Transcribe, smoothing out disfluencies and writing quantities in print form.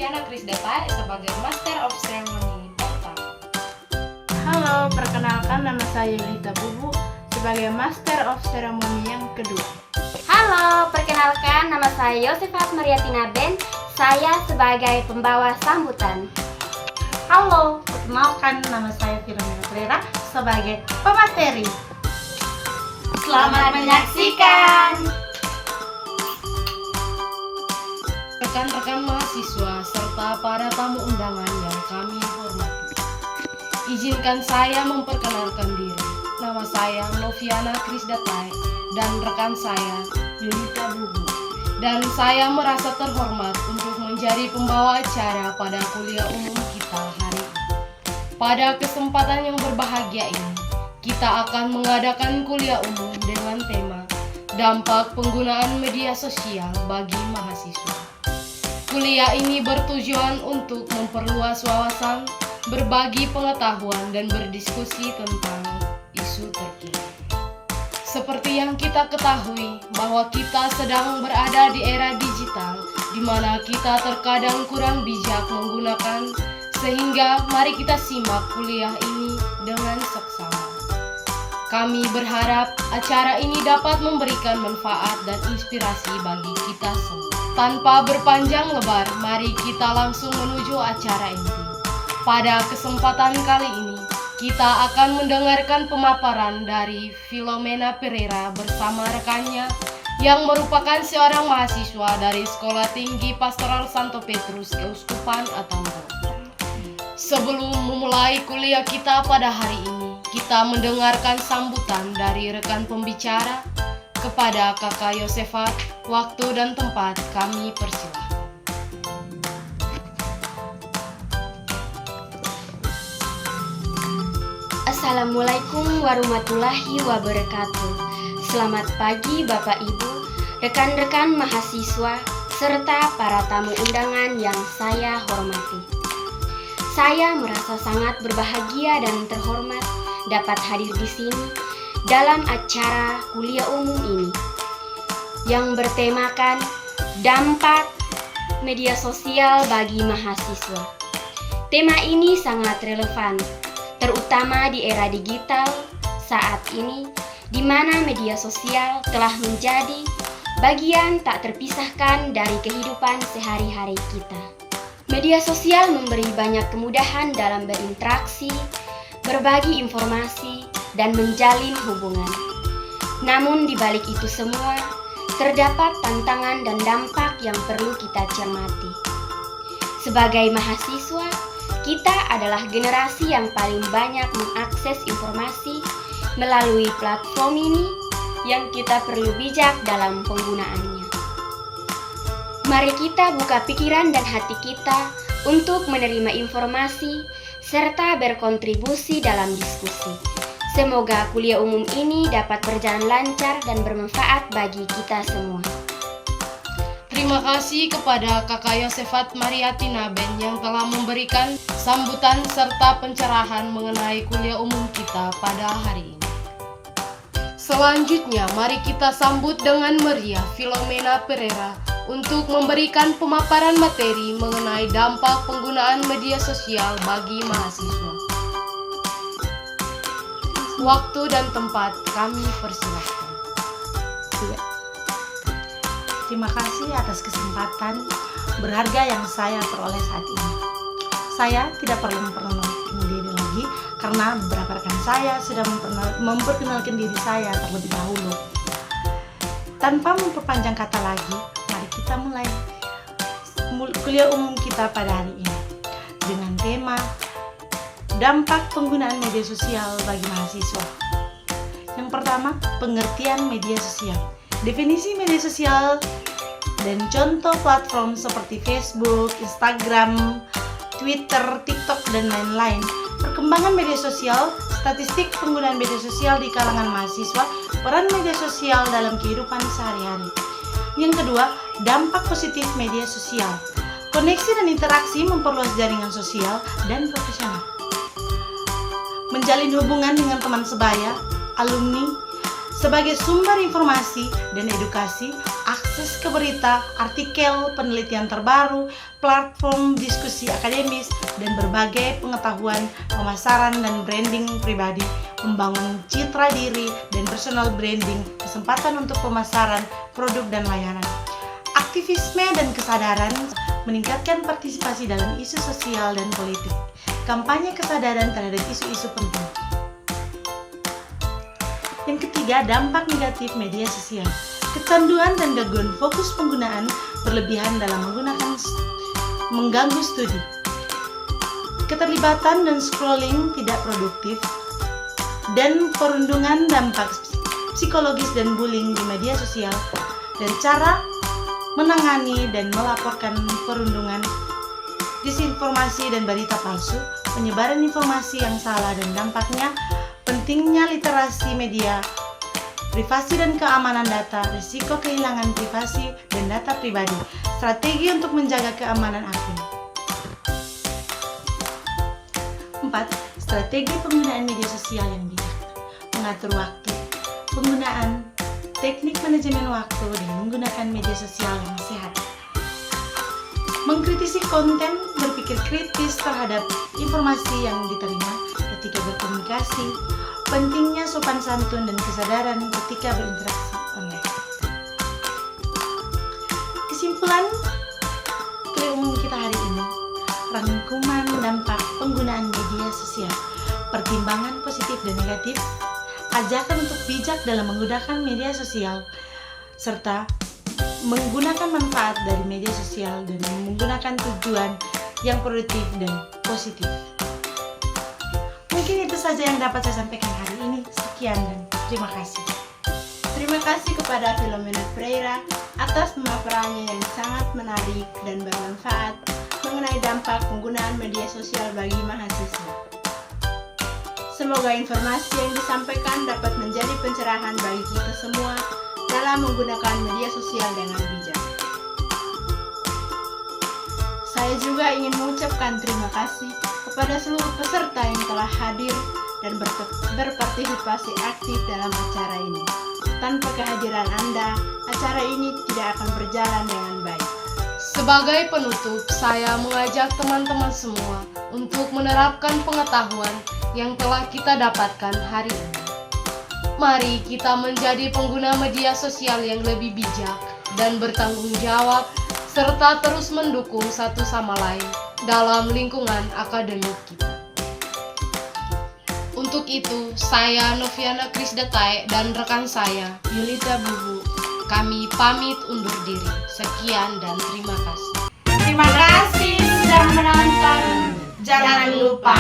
Noviana Krisdapai sebagai Master of Ceremony pertama. Halo, perkenalkan nama saya Lita Bubu sebagai Master of Ceremony yang kedua. Halo, perkenalkan nama saya Yosefat Mariatina Ben. Saya sebagai pembawa sambutan. Halo, perkenalkan nama saya Filomena Pereira sebagai pemateri. Selamat menyaksikan. Rekan-rekan mahasiswa serta para tamu undangan yang kami hormati, izinkan saya memperkenalkan diri. Nama saya Noviana Krisdapai dan rekan saya Yulita Bubu. Dan saya merasa terhormat untuk menjadi pembawa acara pada kuliah umum kita hari ini. Pada kesempatan yang berbahagia ini, kita akan mengadakan kuliah umum dengan tema Dampak Penggunaan Media Sosial bagi Mahasiswa. Kuliah ini bertujuan untuk memperluas wawasan, berbagi pengetahuan, dan berdiskusi tentang isu terkini. Seperti yang kita ketahui bahwa kita sedang berada di era digital, di mana kita terkadang kurang bijak menggunakan, sehingga mari kita simak kuliah ini dengan seksama. Kami berharap acara ini dapat memberikan manfaat dan inspirasi bagi kita semua. Tanpa berpanjang lebar, mari kita langsung menuju acara inti. Pada kesempatan kali ini, kita akan mendengarkan pemaparan dari Filomena Pereira bersama rekannya yang merupakan seorang mahasiswa dari Sekolah Tinggi Pastoral Santo Petrus Keuskupan Atambua. Sebelum memulai kuliah kita pada hari ini, kita mendengarkan sambutan dari rekan pembicara. Kepada Kakak Yosefat, waktu dan tempat kami persilahkan. Assalamualaikum warahmatullahi wabarakatuh. Selamat pagi Bapak Ibu, rekan-rekan mahasiswa, serta para tamu undangan yang saya hormati. Saya merasa sangat berbahagia dan terhormat dapat hadir di sini dalam acara kuliah umum ini yang bertemakan dampak media sosial bagi mahasiswa. Tema ini sangat relevan, terutama di era digital saat ini, di mana media sosial telah menjadi bagian tak terpisahkan dari kehidupan sehari-hari kita. Media sosial memberi banyak kemudahan dalam berinteraksi, berbagi informasi, dan menjalin hubungan. Namun di balik itu semua, terdapat tantangan dan dampak yang perlu kita cermati. Sebagai mahasiswa, kita adalah generasi yang paling banyak mengakses informasi melalui platform ini yang kita perlu bijak dalam penggunaannya. Mari kita buka pikiran dan hati kita untuk menerima informasi serta berkontribusi dalam diskusi. Semoga kuliah umum ini dapat berjalan lancar dan bermanfaat bagi kita semua. Terima kasih kepada Kakak Yosefat Mariatina Ben yang telah memberikan sambutan serta pencerahan mengenai kuliah umum kita pada hari ini. Selanjutnya, mari kita sambut dengan meriah Filomena Pereira untuk memberikan pemaparan materi mengenai dampak penggunaan media sosial bagi mahasiswa. Waktu dan tempat kami persilahkan. Terima kasih atas kesempatan berharga yang saya peroleh saat ini. Saya tidak perlu memperkenalkan diri lagi karena beberapa rekan saya sudah memperkenalkan diri saya terlebih dahulu. Tanpa memperpanjang kata lagi, mari kita mulai kuliah umum kita pada hari ini dengan tema dampak penggunaan media sosial bagi mahasiswa. Yang pertama, pengertian media sosial. Definisi media sosial dan contoh platform seperti Facebook, Instagram, Twitter, TikTok, dan lain-lain. Perkembangan media sosial, statistik penggunaan media sosial di kalangan mahasiswa, peran media sosial dalam kehidupan sehari-hari. Yang kedua, dampak positif media sosial. Koneksi dan interaksi memperluas jaringan sosial dan profesional. Menjalin hubungan dengan teman sebaya, alumni, sebagai sumber informasi dan edukasi, akses ke berita, artikel, penelitian terbaru, platform diskusi akademis, dan berbagai pengetahuan, pemasaran, dan branding pribadi, membangun citra diri dan personal branding, kesempatan untuk pemasaran, produk, dan layanan. Aktivisme dan kesadaran, meningkatkan partisipasi dalam isu sosial dan politik, kampanye kesadaran terhadap isu-isu penting. Yang ketiga, dampak negatif media sosial. Kecanduan dan gangguan fokus penggunaan berlebihan dalam mengganggu studi. Keterlibatan dan scrolling tidak produktif, dan perundungan dampak psikologis dan bullying di media sosial, dan cara menangani dan melaporkan perundungan, disinformasi dan berita palsu, penyebaran informasi yang salah dan dampaknya, pentingnya literasi media, privasi dan keamanan data, risiko kehilangan privasi dan data pribadi, strategi untuk menjaga keamanan akun. 4. Strategi penggunaan media sosial yang bijak. Mengatur waktu, penggunaan teknik manajemen waktu dan menggunakan media sosial yang sehat. Mengkritisi konten, berpikir kritis terhadap informasi yang diterima ketika berkomunikasi, pentingnya sopan santun dan kesadaran ketika berinteraksi online. Kesimpulan umum kita hari ini, rangkuman dampak penggunaan media sosial, pertimbangan positif dan negatif, ajakan untuk bijak dalam menggunakan media sosial, serta menggunakan manfaat dari media sosial dan menggunakan tujuan yang produktif dan positif. Mungkin itu saja yang dapat saya sampaikan hari ini. Sekian dan terima kasih. Terima kasih kepada Filomena Freira atas pemaparannya yang sangat menarik dan bermanfaat mengenai dampak penggunaan media sosial bagi mahasiswa. Semoga informasi yang disampaikan dapat menjadi pencerahan bagi kita semua dalam menggunakan media sosial dengan bijak. Saya juga ingin mengucapkan terima kasih kepada seluruh peserta yang telah hadir dan berpartisipasi aktif dalam acara ini. Tanpa kehadiran Anda, acara ini tidak akan berjalan dengan baik. Sebagai penutup, saya mengajak teman-teman semua untuk menerapkan pengetahuan yang telah kita dapatkan hari ini. Mari kita menjadi pengguna media sosial yang lebih bijak dan bertanggung jawab, serta terus mendukung satu sama lain dalam lingkungan akademik kita. Untuk itu, saya Noviana Krisdatai dan rekan saya Yulita Bubu, kami pamit undur diri. Sekian dan terima kasih. Terima kasih sudah menonton. Jangan lupa